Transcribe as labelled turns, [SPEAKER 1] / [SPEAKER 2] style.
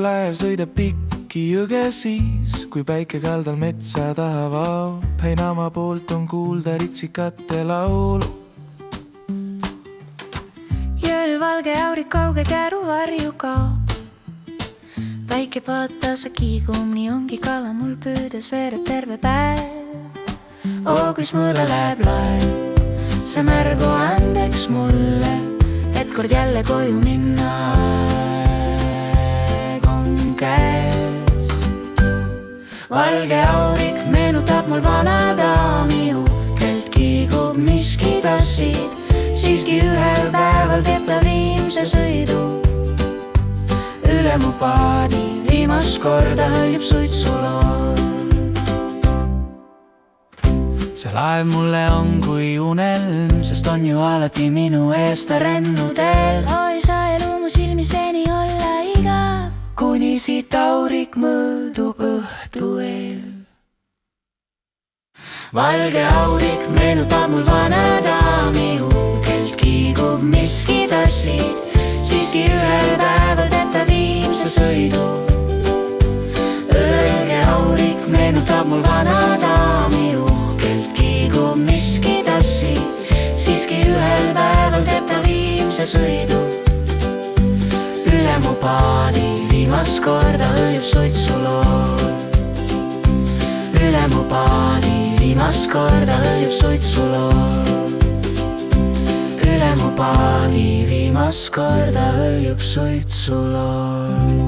[SPEAKER 1] laev sõidab pikki jõge siis, kui päike kaldal metsa taha vaob. Heinamaa poolt on kuulda ritsikate laulu.
[SPEAKER 2] Jõel valge aurik kauge käru varju kaob. Väike paatasa kiigum, nii ongi kala mul püüdes veereb terve päev. Oo, kus mõõda läheb laev, see märgu andeks mulle, et kord jälle koju minna aeg on käes. Valge aurik meenutab mul vana daami uhkelt, kiigub miski tassid. Siiski ühel päeval teeb ta viimse sõidu üle mu paadi, viimast korda hõljub suitsulool. See laev mulle on kui unelm, sest on ju alati minu eest ta rennudel. Ei saa elu mu silmi seni olla igav, kuni siit aurik mõõdub õhtu eel. Valge aurik meenutab mul vana daami uhkelt, kiigub miski tassid. Siiski ühel päeval teeb ta viimse sõidu. Õlge aurik meenutab mul vana daami uhkelt, kiigub miski tassid. Siiski ühel päeval teeb ta viimse sõidu üle mu paadi, viimast korda hõljub suitsulool. Üle mu paadi, viimast korda hõljub suitsulool. Üle mu paadi, viimast korda hõljub suitsulool.